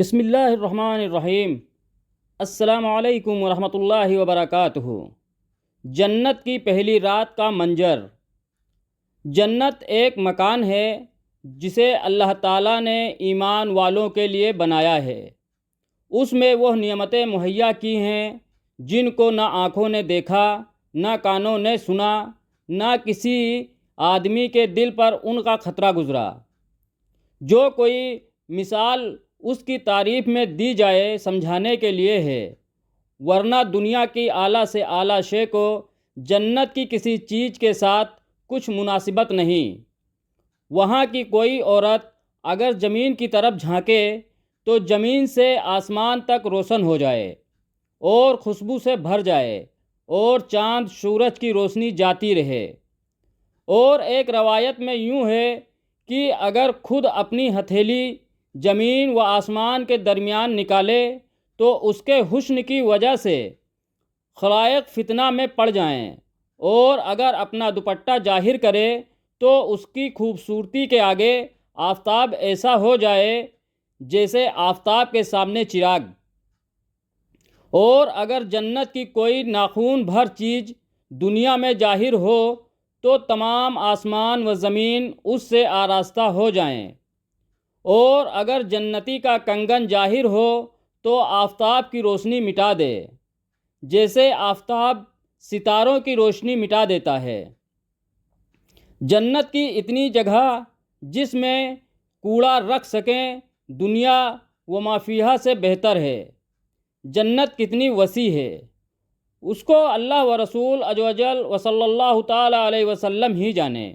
بسم اللہ الرحمن الرحیم۔ السلام علیکم ورحمۃ اللہ وبرکاتہ۔ جنت کی پہلی رات کا منظر۔ جنت ایک مکان ہے جسے اللہ تعالیٰ نے ایمان والوں کے لیے بنایا ہے۔ اس میں وہ نعمتیں مہیا کی ہیں جن کو نہ آنکھوں نے دیکھا، نہ کانوں نے سنا، نہ کسی آدمی کے دل پر ان کا خطرہ گزرا۔ جو کوئی مثال اس کی تعریف میں دی جائے سمجھانے کے لیے ہے، ورنہ دنیا کی اعلیٰ سے اعلیٰ شے کو جنت کی کسی چیز کے ساتھ کچھ مناسبت نہیں۔ وہاں کی کوئی عورت اگر زمین کی طرف جھانکے تو زمین سے آسمان تک روشن ہو جائے اور خوشبو سے بھر جائے، اور چاند سورج کی روشنی جاتی رہے۔ اور ایک روایت میں یوں ہے کہ اگر خود اپنی ہتھیلی زمین و آسمان کے درمیان نکالے تو اس کے حسن کی وجہ سے خلائق فتنہ میں پڑ جائیں، اور اگر اپنا دوپٹہ ظاہر کرے تو اس کی خوبصورتی کے آگے آفتاب ایسا ہو جائے جیسے آفتاب کے سامنے چراغ۔ اور اگر جنت کی کوئی ناخون بھر چیز دنیا میں ظاہر ہو تو تمام آسمان و زمین اس سے آراستہ ہو جائیں، اور اگر جنتی کا کنگن ظاہر ہو تو آفتاب کی روشنی مٹا دے جیسے آفتاب ستاروں کی روشنی مٹا دیتا ہے۔ جنت کی اتنی جگہ جس میں کوڑا رکھ سکیں دنیا و ما فیہا سے بہتر ہے۔ جنت کتنی وسیع ہے اس کو اللہ و رسول عز و جل و صلی اللہ تعالی علیہ وسلم ہی جانے۔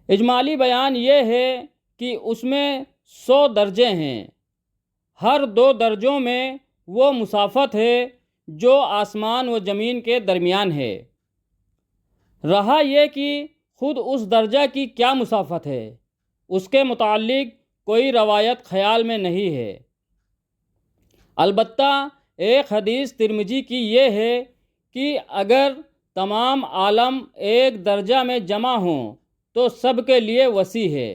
اجمالی بیان یہ ہے کہ اس میں 100 درجے ہیں۔ ہر 2 درجوں میں وہ مسافت ہے جو آسمان و زمین کے درمیان ہے۔ رہا یہ کہ خود اس درجہ کی کیا مسافت ہے، اس کے متعلق کوئی روایت خیال میں نہیں ہے۔ البتہ ایک حدیث ترمذی کی یہ ہے کہ اگر تمام عالم ایک درجہ میں جمع ہوں تو سب کے لیے وسیع ہے۔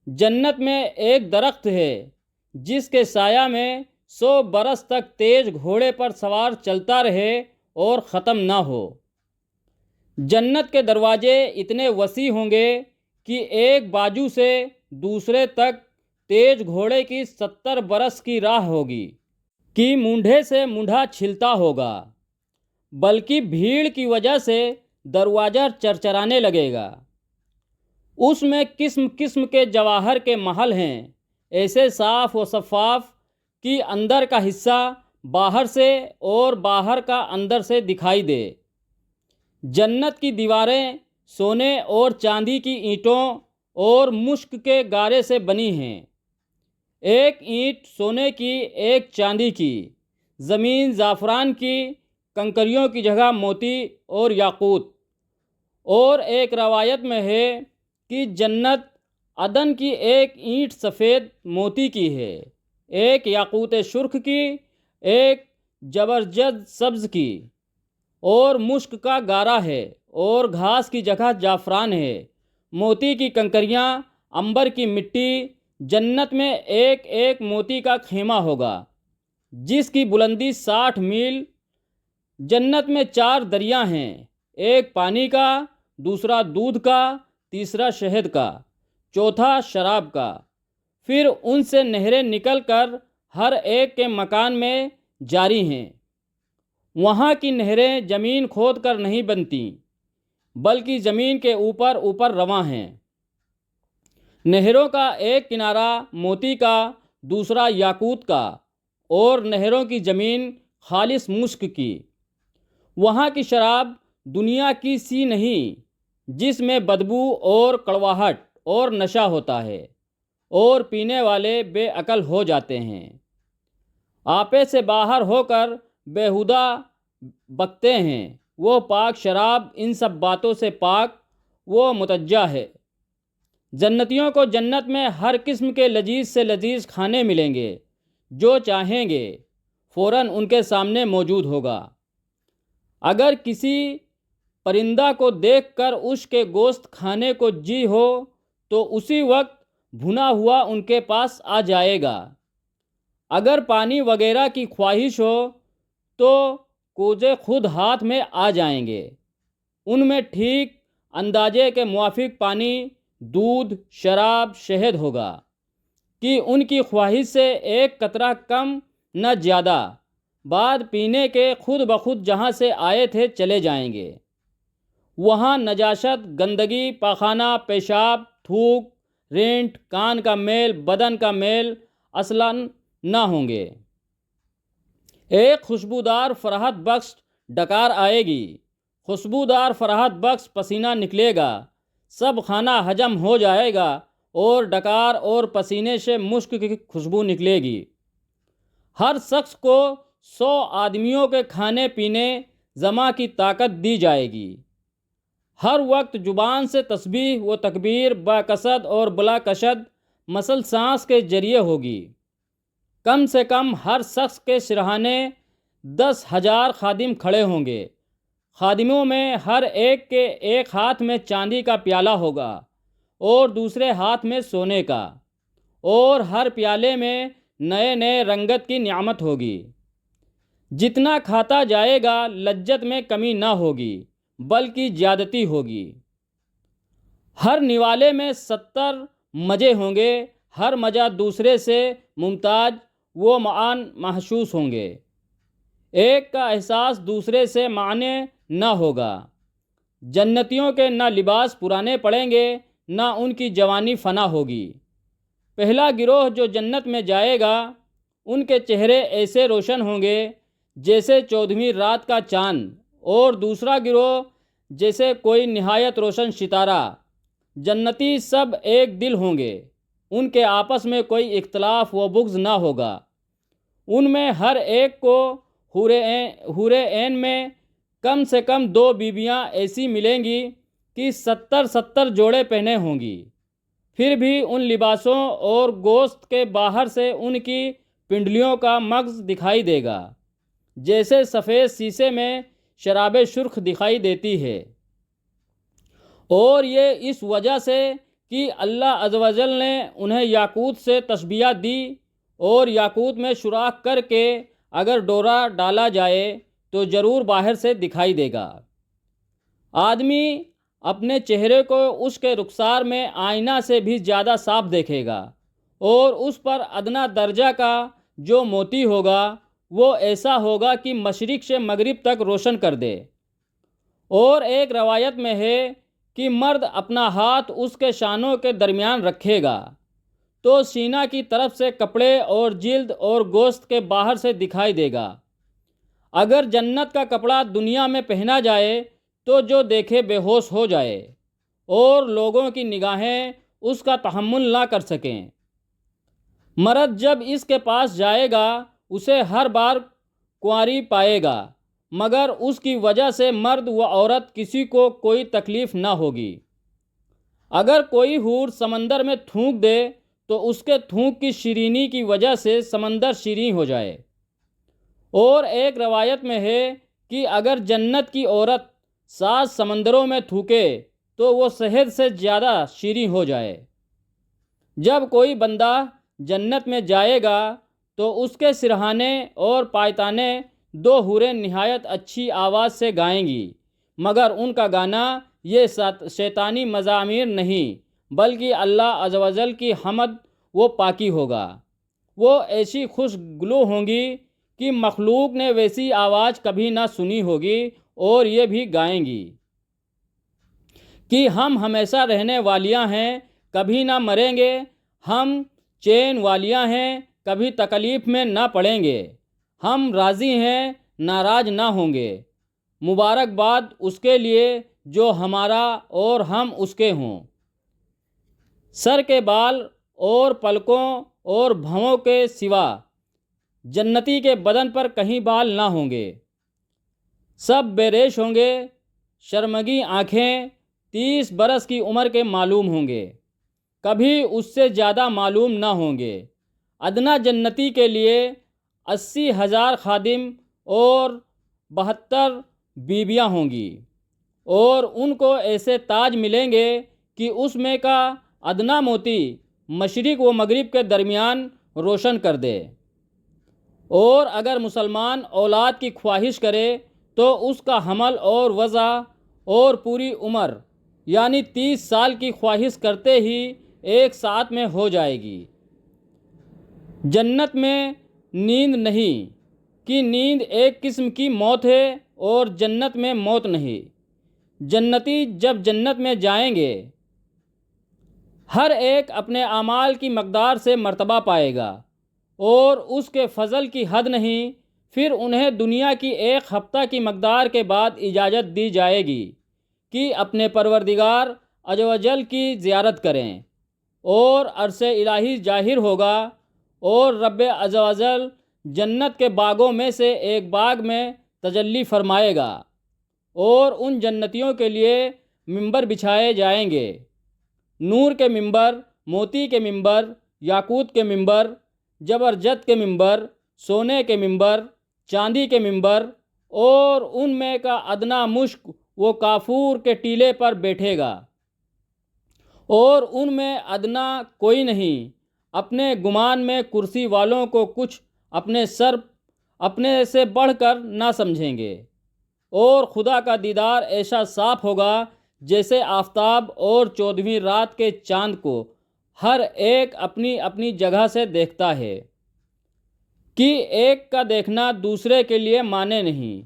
جنت میں ایک درخت ہے جس کے سایہ میں 100 برس تک تیز گھوڑے پر سوار چلتا رہے اور ختم نہ ہو۔ جنت کے دروازے اتنے وسیع ہوں گے کہ ایک بازو سے دوسرے تک تیز گھوڑے کی 70 برس کی راہ ہوگی کہ مونڈھے سے مونڈھا چھلتا ہوگا، بلکہ بھیڑ کی وجہ سے دروازہ چرچرانے لگے گا۔ اس میں قسم قسم کے جواہر کے محل ہیں، ایسے صاف و شفاف کہ اندر کا حصہ باہر سے اور باہر کا اندر سے دکھائی دے۔ جنت کی دیواریں سونے اور چاندی کی اینٹوں اور مشک کے گارے سے بنی ہیں، ایک اینٹ سونے کی ایک چاندی کی، زمین زعفران کی، کنکریوں کی جگہ موتی اور یاقوت۔ اور ایک روایت میں ہے کہ جنت عدن کی ایک اینٹ سفید موتی کی ہے، ایک یاقوت سرخ کی، ایک زبرجد سبز کی، اور مشک کا گارا ہے، اور گھاس کی جگہ زعفران ہے۔ موتی کی کنکریاں، عنبر کی مٹی۔ جنت میں ایک ایک موتی کا خیمہ ہوگا جس کی بلندی 60 میل۔ جنت میں 4 دریا ہیں، ایک پانی کا، دوسرا دودھ کا، تیسرا شہد کا، چوتھا شراب کا۔ پھر ان سے نہریں نکل کر ہر ایک کے مکان میں جاری ہیں۔ وہاں کی نہریں زمین کھود کر نہیں بنتی بلکہ زمین کے اوپر اوپر رواں ہیں۔ نہروں کا ایک کنارہ موتی کا، دوسرا یاقوت کا، اور نہروں کی زمین خالص مشک کی۔ وہاں کی شراب دنیا کی سی نہیں جس میں بدبو اور کڑواہٹ اور نشہ ہوتا ہے، اور پینے والے بے عقل ہو جاتے ہیں، آپے سے باہر ہو کر بیہودہ بکتے ہیں۔ وہ پاک شراب ان سب باتوں سے پاک و متجہ ہے۔ جنتیوں کو جنت میں ہر قسم کے لذیذ سے لذیذ کھانے ملیں گے، جو چاہیں گے فوراً ان کے سامنے موجود ہوگا۔ اگر کسی پرندہ کو دیکھ کر اس کے گوشت کھانے کو جی ہو تو اسی وقت بھنا ہوا ان کے پاس آ جائے گا۔ اگر پانی وغیرہ کی خواہش ہو تو کوزے خود ہاتھ میں آ جائیں گے۔ ان میں ٹھیک اندازے کے موافق پانی، دودھ، شراب، شہد ہوگا کہ ان کی خواہش سے ایک قطرہ کم نہ زیادہ، بعد پینے کے خود بخود جہاں سے آئے تھے چلے جائیں گے۔ وہاں نجاست، گندگی، پاخانہ، پیشاب، تھوک، رینٹ، کان کا میل، بدن کا میل اصلاً نہ ہوں گے۔ ایک خوشبودار فرحت بخش ڈکار آئے گی، خوشبودار فرحت بخش پسینہ نکلے گا، سب کھانا ہجم ہو جائے گا اور ڈکار اور پسینے سے مشک کی خوشبو نکلے گی۔ ہر شخص کو 100 آدمیوں کے کھانے پینے جمع کی طاقت دی جائے گی۔ ہر وقت زبان سے تسبیح و تکبیر باقصد اور بلا قصد مسل سانس کے ذریعے ہوگی۔ کم سے کم ہر شخص کے سرہانے 10,000 خادم کھڑے ہوں گے۔ خادموں میں ہر ایک کے ایک ہاتھ میں چاندی کا پیالہ ہوگا اور دوسرے ہاتھ میں سونے کا، اور ہر پیالے میں نئے نئے رنگت کی نعمت ہوگی۔ جتنا کھاتا جائے گا لذت میں کمی نہ ہوگی بلکہ زیادتی ہوگی۔ ہر نوالے میں 70 مزے ہوں گے، ہر مزہ دوسرے سے ممتاز و معان محسوس ہوں گے۔ ایک کا احساس دوسرے سے معنی نہ ہوگا۔ جنتیوں کے نہ لباس پرانے پڑیں گے نہ ان کی جوانی فنا ہوگی۔ پہلا گروہ جو جنت میں جائے گا ان کے چہرے ایسے روشن ہوں گے جیسے 14ویں رات کا چاند، اور دوسرا گروہ جیسے کوئی نہایت روشن ستارہ۔ جنتی سب ایک دل ہوں گے، ان کے آپس میں کوئی اختلاف و بغض نہ ہوگا۔ ان میں ہر ایک کو حور عین میں کم سے کم 2 بیویاں ایسی ملیں گی کہ 70 جوڑے پہنے ہوں گی۔ پھر بھی ان لباسوں اور گوشت کے باہر سے ان کی پنڈلیوں کا مغز دکھائی دے گا، جیسے سفید شیشے میں شراب سرخ دکھائی دیتی ہے۔ اور یہ اس وجہ سے کہ اللہ عز و جل نے انہیں یاقوت سے تشبیہ دی، اور یاقوت میں سوراخ کر کے اگر ڈورا ڈالا جائے تو ضرور باہر سے دکھائی دے گا۔ آدمی اپنے چہرے کو اس کے رخسار میں آئینہ سے بھی زیادہ صاف دیکھے گا، اور اس پر ادنا درجہ کا جو موتی ہوگا وہ ایسا ہوگا کہ مشرق سے مغرب تک روشن کر دے۔ اور ایک روایت میں ہے کہ مرد اپنا ہاتھ اس کے شانوں کے درمیان رکھے گا تو سینہ کی طرف سے کپڑے اور جلد اور گوشت کے باہر سے دکھائی دے گا۔ اگر جنت کا کپڑا دنیا میں پہنا جائے تو جو دیکھے بے ہوش ہو جائے اور لوگوں کی نگاہیں اس کا تحمل نہ کر سکیں۔ مرد جب اس کے پاس جائے گا اسے ہر بار کنواری پائے گا، مگر اس کی وجہ سے مرد و عورت کسی کو کوئی تکلیف نہ ہوگی۔ اگر کوئی حور سمندر میں تھوک دے تو اس کے تھوک کی شیرینی کی وجہ سے سمندر شیریں ہو جائے۔ اور ایک روایت میں ہے کہ اگر جنت کی عورت 7 سمندروں میں تھوکے تو وہ شہد سے زیادہ شیریں ہو جائے۔ جب کوئی بندہ جنت میں جائے گا تو اس کے سرہانے اور پایتانے 2 حوریں نہایت اچھی آواز سے گائیں گی، مگر ان کا گانا یہ شیطانی مزامیر نہیں بلکہ اللہ عز و جل کی حمد و پاکی ہوگا۔ وہ ایسی خوش گلو ہوں گی کہ مخلوق نے ویسی آواز کبھی نہ سنی ہوگی، اور یہ بھی گائیں گی کہ ہم ہمیشہ رہنے والیاں ہیں، کبھی نہ مریں گے، ہم چین والیاں ہیں، کبھی تکلیف میں نہ پڑیں گے، ہم راضی ہیں، ناراض نہ ہوں گے۔ مبارکباد اس کے لیے جو ہمارا اور ہم اس کے ہوں۔ سر کے بال اور پلکوں اور بھووں کے سوا جنتی کے بدن پر کہیں بال نہ ہوں گے، سب بے ریش ہوں گے۔ شرمگی آنکھیں 30 برس کی عمر کے معلوم ہوں گے، کبھی اس سے زیادہ معلوم نہ ہوں گے۔ ادنا جنتی کے لیے 80,000 خادم اور 72 بیویاں ہوں گی، اور ان کو ایسے تاج ملیں گے کہ اس میں کا ادنا موتی مشرق و مغرب کے درمیان روشن کر دے۔ اور اگر مسلمان اولاد کی خواہش کرے تو اس کا حمل اور وضع اور پوری عمر یعنی 30 سال کی خواہش کرتے ہی ایک ساتھ میں ہو جائے گی۔ جنت میں نیند نہیں کہ نیند ایک قسم کی موت ہے اور جنت میں موت نہیں۔ جنتی جب جنت میں جائیں گے ہر ایک اپنے اعمال کی مقدار سے مرتبہ پائے گا اور اس کے فضل کی حد نہیں۔ پھر انہیں دنیا کی 1 ہفتہ کی مقدار کے بعد اجازت دی جائے گی کہ اپنے پروردگار عز و جل کی زیارت کریں، اور عرش الہی ظاہر ہوگا اور رب عز و جل جنت کے باغوں میں سے ایک باغ میں تجلی فرمائے گا، اور ان جنتیوں کے لیے ممبر بچھائے جائیں گے، نور کے ممبر، موتی کے ممبر، یاقوت کے ممبر، زبرجد کے ممبر، سونے کے ممبر، چاندی کے ممبر، اور ان میں کا ادنا مشک وہ کافور کے ٹیلے پر بیٹھے گا، اور ان میں ادنا کوئی نہیں۔ اپنے گمان میں کرسی والوں کو کچھ اپنے سر اپنے سے بڑھ کر نہ سمجھیں گے، اور خدا کا دیدار ایسا صاف ہوگا جیسے آفتاب اور 14ویں رات کے چاند کو ہر ایک اپنی اپنی جگہ سے دیکھتا ہے، کہ ایک کا دیکھنا دوسرے کے لیے مانے نہیں،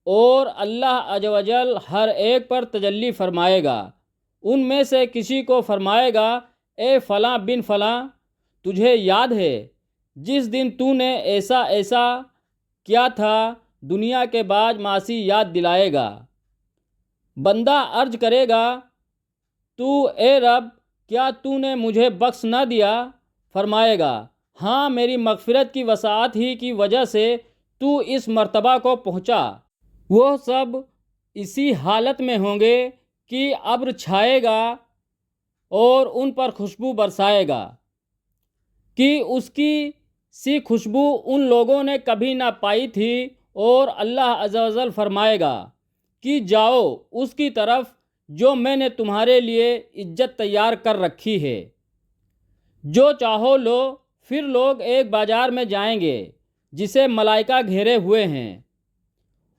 اور اللہ عز و جل ہر ایک پر تجلی فرمائے گا۔ ان میں سے کسی کو فرمائے گا، اے فلاں بن فلاں، تجھے یاد ہے جس دن تو نے ایسا ایسا کیا تھا؟ دنیا کے بعد معاصی یاد دلائے گا۔ بندہ عرض کرے گا، تو اے رب کیا تو نے مجھے بخش نہ دیا؟ فرمائے گا، ہاں، میری مغفرت کی وسعت ہی کی وجہ سے تو اس مرتبہ کو پہنچا۔ وہ سب اسی حالت میں ہوں گے کہ ابر چھائے گا اور ان پر خوشبو برسائے گا کہ اس کی سی خوشبو ان لوگوں نے کبھی نہ پائی تھی، اور اللہ عز و جل فرمائے گا کہ جاؤ اس کی طرف جو میں نے تمہارے لیے عزت تیار کر رکھی ہے، جو چاہو لو۔ پھر لوگ ایک بازار میں جائیں گے جسے ملائکہ گھیرے ہوئے ہیں،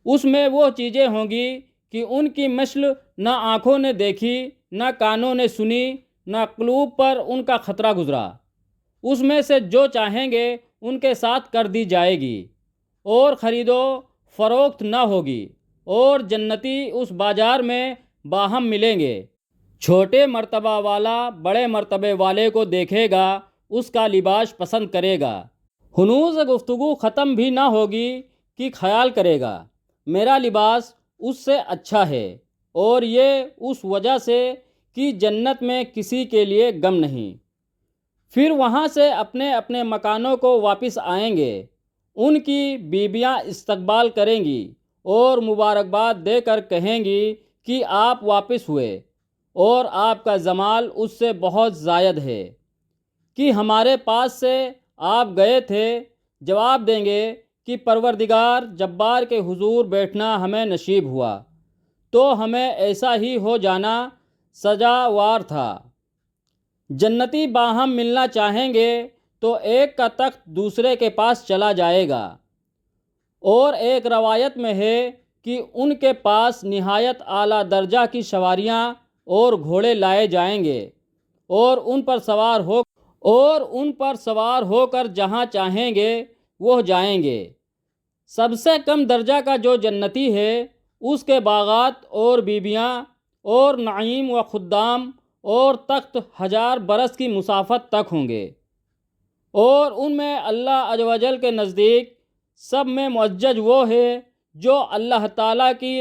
اس میں وہ چیزیں ہوں گی کہ ان کی مثل نہ آنکھوں نے دیکھی، نہ کانوں نے سنی، نہ قلوب پر ان کا خطرہ گزرا۔ اس میں سے جو چاہیں گے ان کے ساتھ کر دی جائے گی، اور خرید و فروخت نہ ہوگی، اور جنتی اس بازار میں باہم ملیں گے۔ چھوٹے مرتبہ والا بڑے مرتبے والے کو دیکھے گا، اس کا لباس پسند کرے گا۔ ہنوز گفتگو ختم بھی نہ ہوگی کہ خیال کرے گا میرا لباس اس سے اچھا ہے، اور یہ اس وجہ سے کہ جنت میں کسی کے لیے غم نہیں۔ پھر وہاں سے اپنے اپنے مکانوں کو واپس آئیں گے۔ ان کی بیویاں استقبال کریں گی اور مبارکباد دے کر کہیں گی کہ آپ واپس ہوئے، اور آپ کا جمال اس سے بہت زائد ہے کہ ہمارے پاس سے آپ گئے تھے۔ جواب دیں گے کہ پروردگار جبار کے حضور بیٹھنا ہمیں نصیب ہوا، تو ہمیں ایسا ہی ہو جانا سزاوار تھا۔ جنتی باہم ملنا چاہیں گے تو ایک کا تخت دوسرے کے پاس چلا جائے گا، اور ایک روایت میں ہے کہ ان کے پاس نہایت اعلیٰ درجہ کی سواریاں اور گھوڑے لائے جائیں گے، اور ان پر سوار ہو کر جہاں چاہیں گے وہ جائیں گے۔ سب سے کم درجہ کا جو جنتی ہے اس کے باغات اور بیویاں اور نعیم و خدام اور تخت 1000 برس کی مسافت تک ہوں گے، اور ان میں اللہ عز و جل کے نزدیک سب میں معزز وہ ہے جو اللہ تعالیٰ کی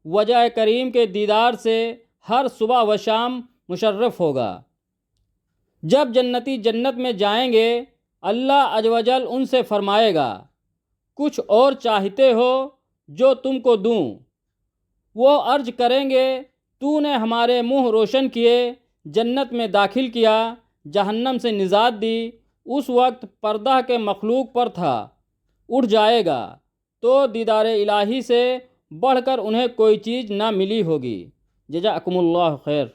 وجہ کریم کے دیدار سے ہر صبح و شام مشرف ہوگا۔ جب جنتی جنت میں جائیں گے اللہ عز و جل ان سے فرمائے گا، کچھ اور چاہتے ہو جو تم کو دوں؟ وہ عرض کریں گے، تو نے ہمارے منہ روشن کیے، جنت میں داخل کیا، جہنم سے نجات دی۔ اس وقت پردہ کے مخلوق پر تھا، اٹھ جائے گا تو دیدار الہی سے بڑھ کر انہیں کوئی چیز نہ ملی ہوگی۔ جزاکم اللہ خیر۔